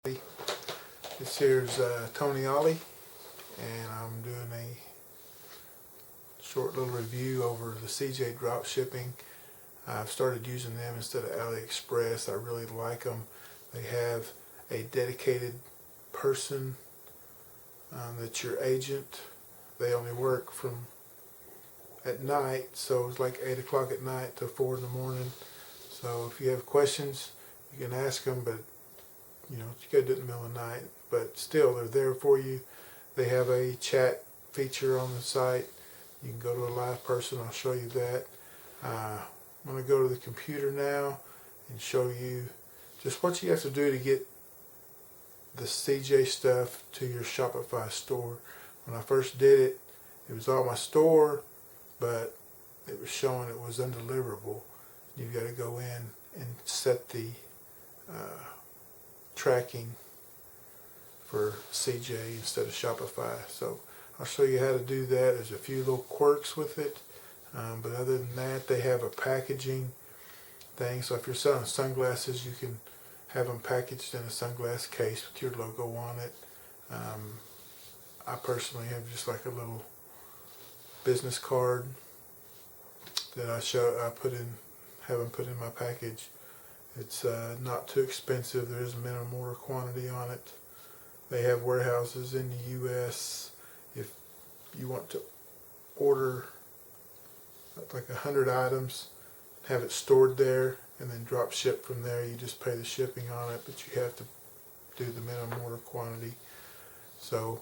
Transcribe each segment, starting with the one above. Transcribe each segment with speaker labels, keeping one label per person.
Speaker 1: This here's Tony Ollie, and I'm doing a short little review over the CJ Dropshipping. I've started using them instead of AliExpress. I really like them. They have a dedicated person that's your agent. They only work from at night, so it's like 8 o'clock at night to 4 in the morning. So if you have questions, you can ask them, but you gotta do it in the middle of the night. But still, they're there for you. They have a chat feature on the site. You can go to a live person. I'll show you that. I'm going to go to the computer now and show you just what you have to do to get the CJ stuff to your Shopify store. When I first did it, it was on my store, but it was showing it was undeliverable. You've got to go in and set the tracking for CJ instead of Shopify. So I'll show you how to do that. There's a few little quirks with it, but other than that, they have a packaging thing. So if you're selling sunglasses, you can have them packaged in a sunglass case with your logo on it. I personally have just like a little business card that have them put in my package. It's not too expensive. There is a minimum order quantity on it. They have warehouses in the U.S. If you want to order like 100 items, have it stored there, and then drop ship from there, you just pay the shipping on it, but you have to do the minimum order quantity. So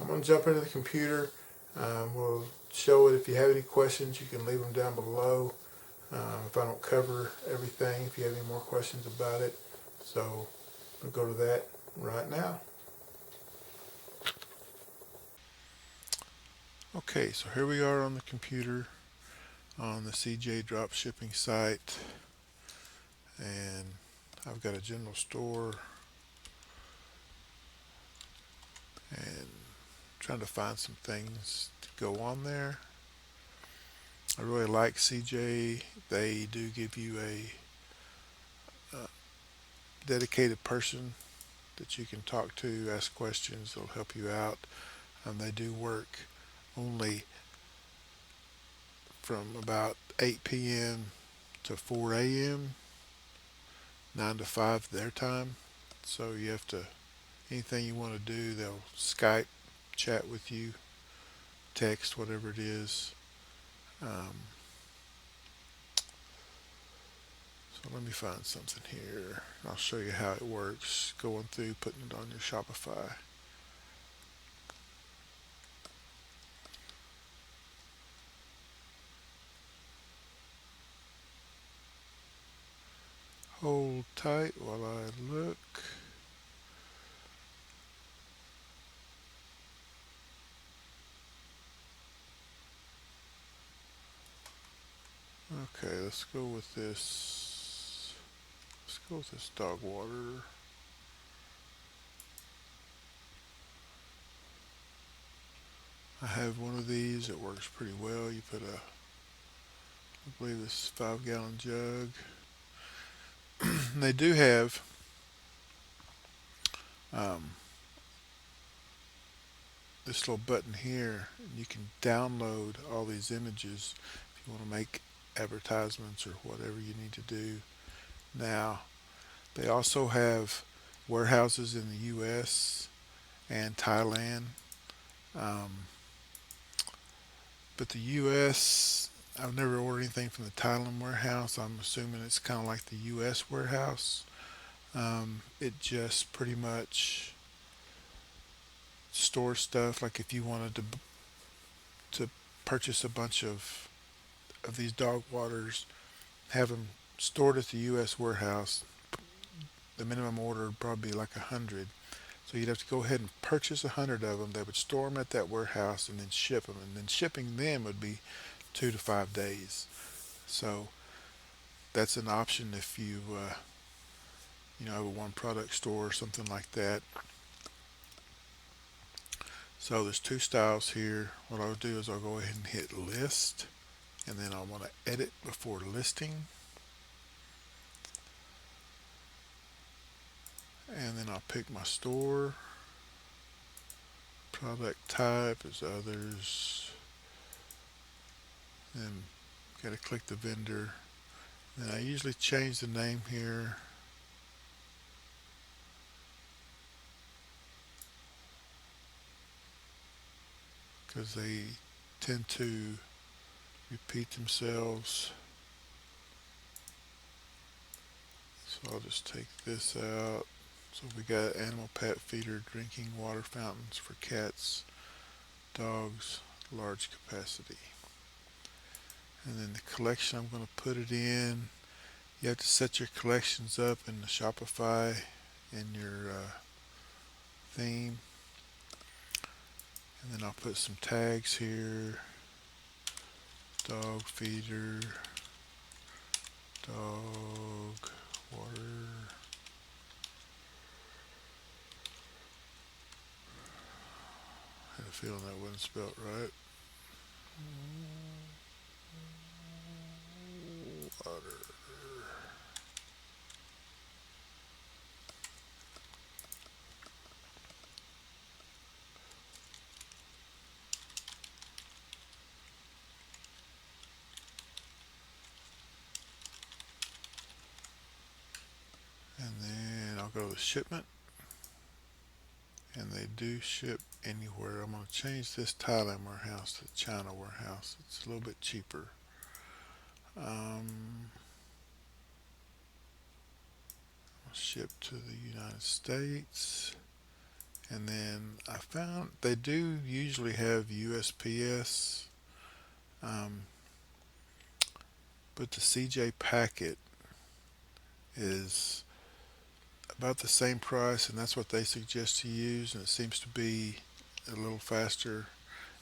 Speaker 1: I'm going to jump into the computer. We'll show it. If you have any questions, you can leave them down below. If I don't cover everything, if you have any more questions about it. So we'll go to that right now. Okay, so here we are on the computer on the CJ Dropshipping site, and I've got a general store and trying to find some things to go on there. I really like CJ. They do give you a dedicated person that you can talk to, ask questions, they'll help you out. They do work only from about 8 p.m. to 4 a.m., 9 to 5 their time. So you have to, anything you want to do, they'll Skype, chat with you, text, whatever it is. So let me find something here. I'll show you how it works, going through, putting it on your Shopify. Hold tight while I look. Okay, let's go with this. Let's go with this dog water. I have one of these. It works pretty well. You put I believe this 5-gallon jug. They do have this little button here. You can download all these images if you want to make advertisements or whatever you need to do. Now, they also have warehouses in the U.S. and Thailand. But the U.S., I've never ordered anything from the Thailand warehouse. I'm assuming it's kind of like the U.S. warehouse. It just pretty much stores stuff. Like if you wanted to purchase a bunch of these dog waters, have them stored at the U.S. warehouse, the minimum order would probably be like 100. So you'd have to go ahead and purchase 100 of them. They would store them at that warehouse and then ship them. And then shipping them would be 2 to 5 days. So that's an option if you have a one product store or something like that. So there's two styles here. What I'll do is I'll go ahead and hit list, and then I want to edit before listing. And then I'll pick my store. Product type is others. Then gotta click the vendor. Then I usually change the name here. Because they tend to repeat themselves. So I'll just take this out. So we got animal pet feeder, drinking water fountains for cats, dogs, large capacity. And then the collection I'm going to put it in. You have to set your collections up in the Shopify in your theme. And then I'll put some tags here. Dog feeder, dog water. I had a feeling that wasn't spelt right. Water. And then I'll go to shipment. And they do ship anywhere. I'm going to change this Thailand warehouse to the China warehouse. It's a little bit cheaper. I'll ship to the United States. And then I found they do usually have USPS, but the CJ packet is about the same price, and that's what they suggest to use, and it seems to be a little faster,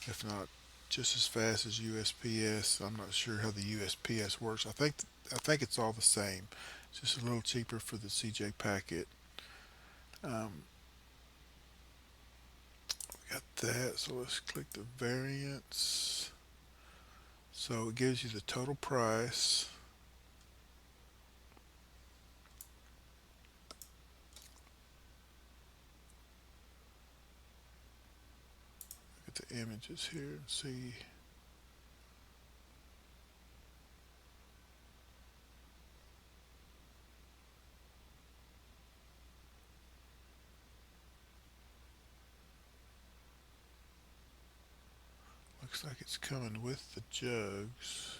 Speaker 1: if not just as fast as USPS. I'm not sure how the USPS works. I think it's all the same. It's just a little cheaper for the CJ packet. We got that, so let's click the variants. So it gives you the total price. Look at the images here and see. Looks like it's coming with the jugs.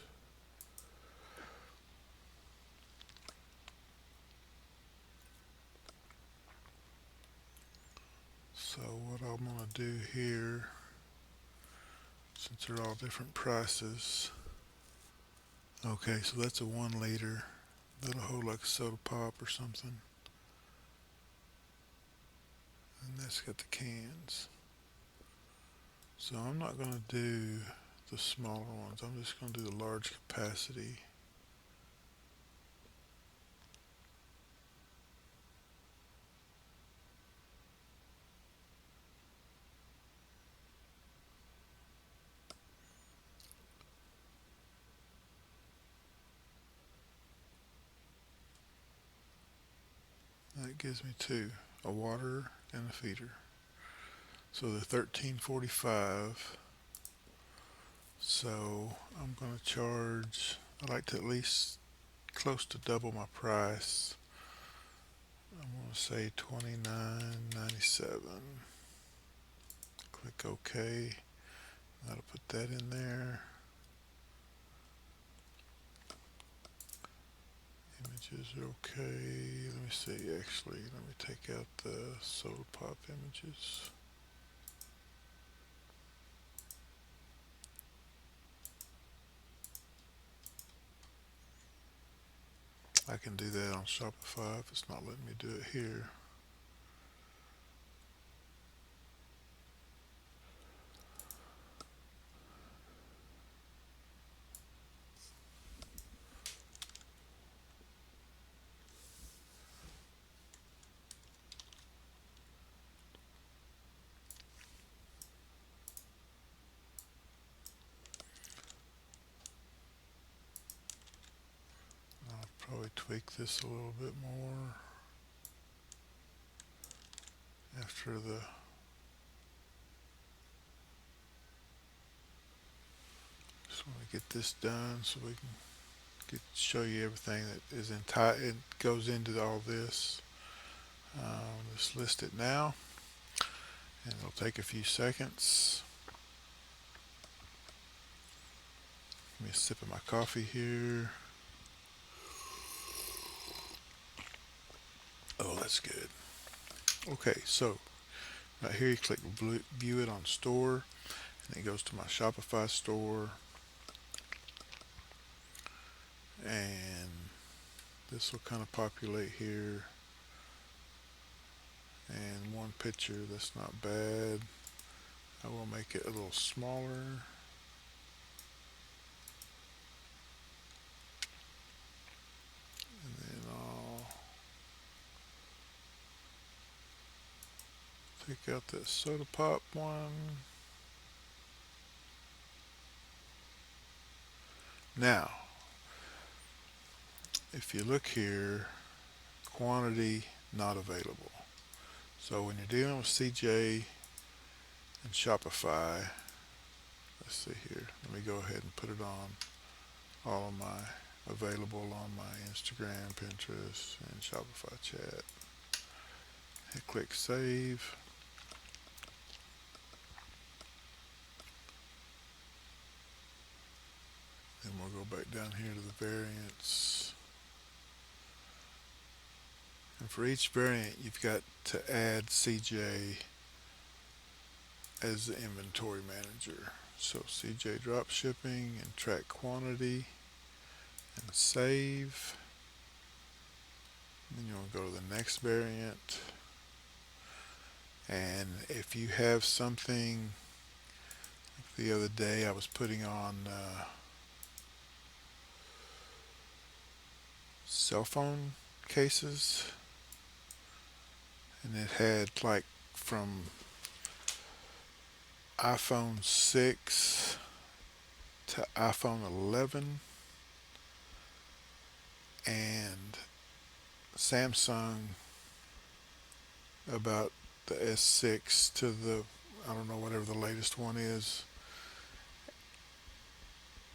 Speaker 1: So what I'm going to do here, since they're all different prices. Okay, so that's a 1 liter. That'll hold like a soda pop or something. And that's got the cans. So I'm not going to do the smaller ones. I'm just going to do the large capacity. That gives me two, a water and a feeder. So they're $13.45. So I'm going to charge, I like to at least close to double my price. I'm going to say $29.97. Click OK. That'll put that in there. Images are okay. Let me see, actually, let me take out the soda pop images. I can do that on Shopify if it's not letting me do it here. I'll probably tweak this a little bit more. after the just want to get this done so we can show you everything that is it goes into all this. Just list it now, and it'll take a few seconds. Give me a sip of my coffee here. Oh, that's good. Okay, so right here you click view it on store, and it goes to my Shopify store, and this will kind of populate here. And one picture, that's not bad. I will make it a little smaller. And then I'll take out that soda pop one. Now, if you look here, quantity not available. So when you're dealing with CJ and Shopify, let's see here. Let me go ahead and put it on all of my available on my Instagram, Pinterest, and Shopify chat. Hit click save. Then we'll go back down here to the variants. And for each variant, you've got to add CJ as the inventory manager. So CJ Dropshipping and track quantity and save. Then you want to go to the next variant. And if you have something, like the other day I was putting on cell phone cases, and it had like from iPhone 6 to iPhone 11 and Samsung about the S6 to the, I don't know, whatever the latest one is,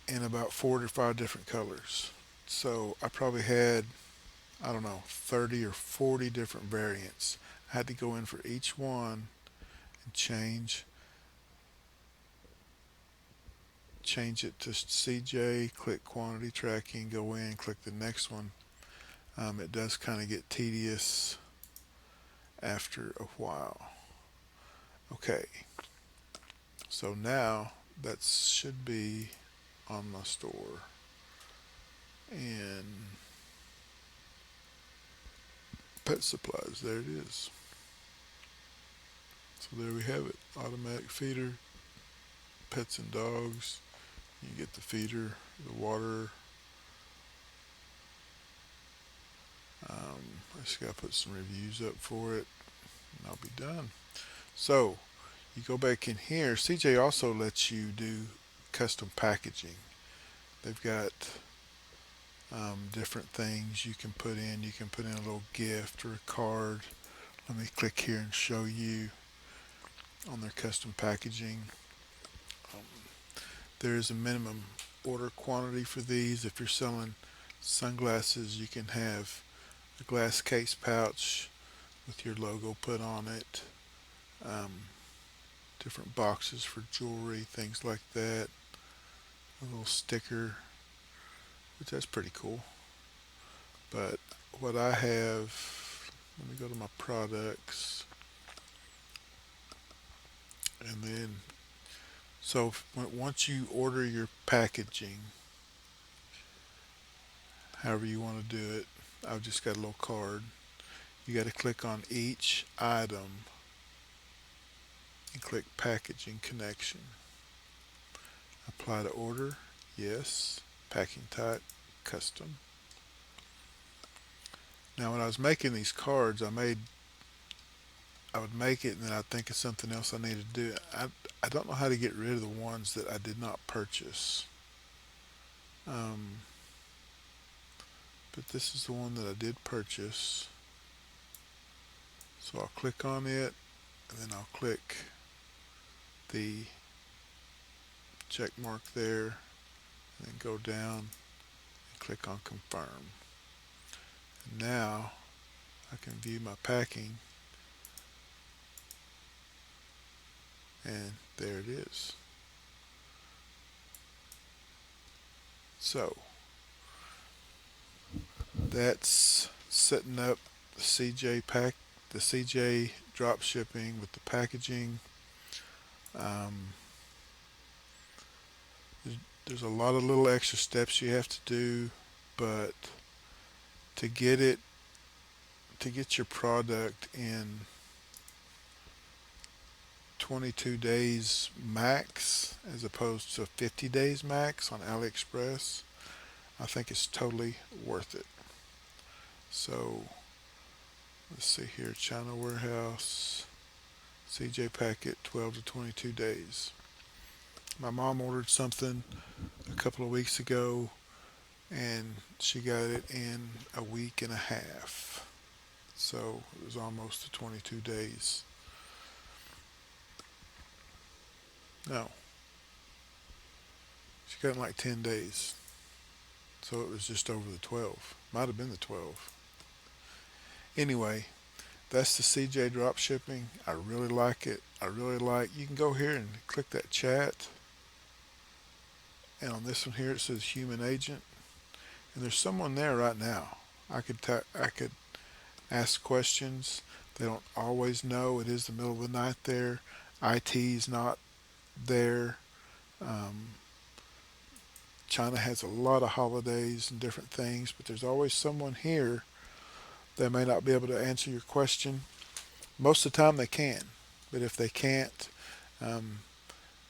Speaker 1: in about 4 or 5 different colors. So I probably had, I don't know, 30 or 40 different variants. I had to go in for each one and change it to CJ, click quantity tracking, go in, click the next one. It does kind of get tedious after a while. Okay, so now that should be on my store, and pet supplies, there it is. So there we have it, automatic feeder, pets and dogs. You get the feeder, the water. I just gotta put some reviews up for it, and I'll be done. So you go back in here. CJ also lets you do custom packaging. They've got different things you can put in. You can put in a little gift or a card. Let me click here and show you on their custom packaging. There is a minimum order quantity for these. If you're selling sunglasses, you can have a glass case pouch with your logo put on it. Different boxes for jewelry, things like that. A little sticker, which that's pretty cool. But what I have, let me go to my products, and then so once you order your packaging, however you want to do it, I've just got a little card. You got to click on each item and click packaging connection. Apply to order, yes. Packing type, custom. Now when I was making these cards, I would make it and then I'd think of something else I needed to do. I don't know how to get rid of the ones that I did not purchase. But this is the one that I did purchase. So I'll click on it, and then I'll click the check mark there, and then go down and click on confirm. And now I can view my packing, and there it is. So that's setting up the the CJ drop shipping with the packaging. Um, there's a lot of little extra steps you have to do, but to get it, to get your product in 22 days max as opposed to 50 days max on AliExpress, I think it's totally worth it. So let's see here, China warehouse, CJ packet, 12 to 22 days. My mom ordered something a couple of weeks ago and she got it in a week and a half. So it was almost to 22 days. No, she got it in like 10 days. So it was just over the 12. Might have been the 12. Anyway, that's the CJ drop shipping. I really like it. You can go here and click that chat. And on this one here it says human agent. And there's someone there right now. I could ask questions. They don't always know. It is the middle of the night there. IT's not there. Um, China has a lot of holidays and different things, but there's always someone here that may not be able to answer your question. Most of the time they can, but if they can't, um,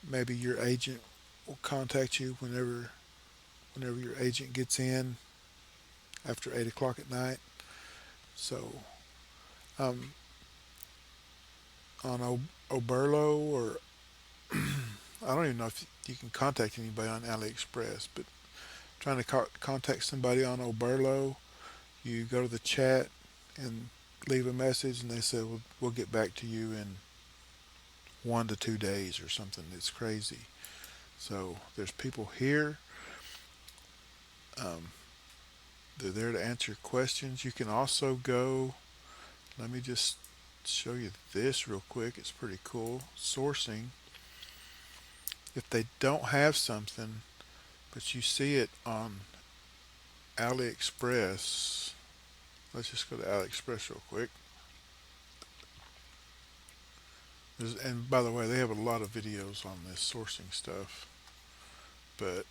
Speaker 1: maybe your agent will contact you whenever your agent gets in after 8 o'clock at night. So um, on Oberlo, or I don't even know if you can contact anybody on AliExpress, but trying to contact somebody on Oberlo, you go to the chat and leave a message, and they say, we'll get back to you in 1 to 2 days or something. It's crazy. So there's people here. Um, they're there to answer your questions. You can also go, let me just show you this real quick. It's pretty cool. Sourcing. If they don't have something, but you see it on AliExpress, let's just go to AliExpress real quick. And by the way, they have a lot of videos on this sourcing stuff, but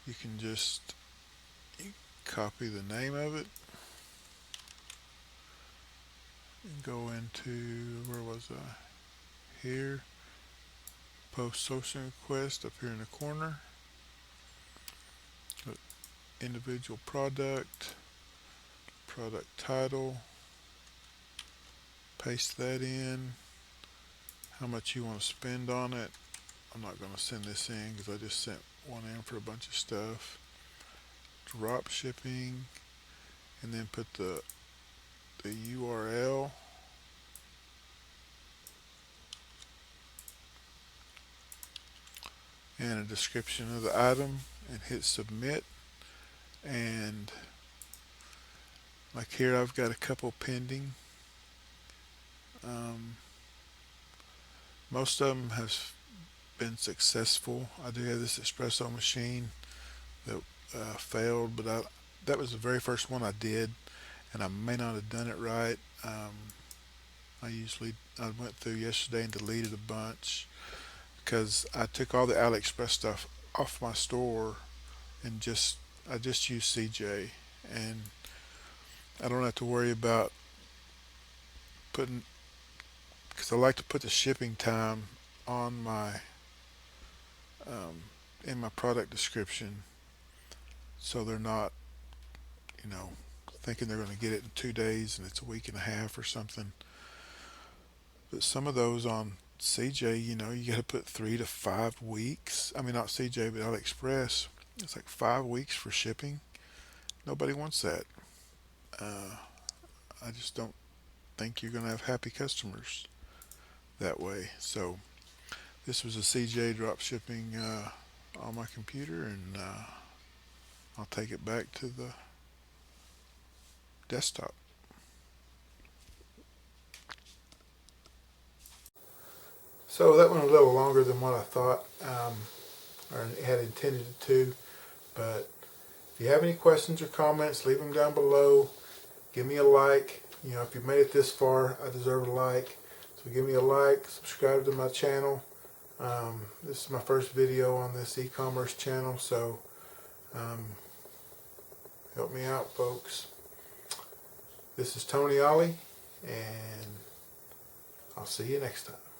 Speaker 1: you can just copy the name of it and go into, where was I? Here, post sourcing request up here in the corner. Individual product, product title, paste that in, how much you want to spend on it. I'm not going to send this in because I just sent one in for a bunch of stuff. Drop shipping, and then put the URL. And a description of the item, and hit submit. And like here, I've got a couple pending. Most of them have been successful. I do have this espresso machine that failed, but that was the very first one I did, and I may not have done it right. I went through yesterday and deleted a bunch because I took all the AliExpress stuff off my store and I just use CJ, and I don't have to worry about putting, because I like to put the shipping time on my um, in my product description, so they're not, you know, thinking they're going to get it in 2 days and it's a week and a half or something. But some of those on CJ, you got to put 3 to 5 weeks. I mean, not CJ, but AliExpress. It's like 5 weeks for shipping. Nobody wants that. I just don't think you're going to have happy customers. that way. So this was a CJ drop shipping on my computer, and I'll take it back to the desktop. So that went a little longer than what I thought or had intended to, but if you have any questions or comments, leave them down below. Give me a like. You know, if you've made it this far, I deserve a like. So give me a like, subscribe to my channel. This is my first video on this e-commerce channel, so help me out, folks. This is Tony Ollie, and I'll see you next time.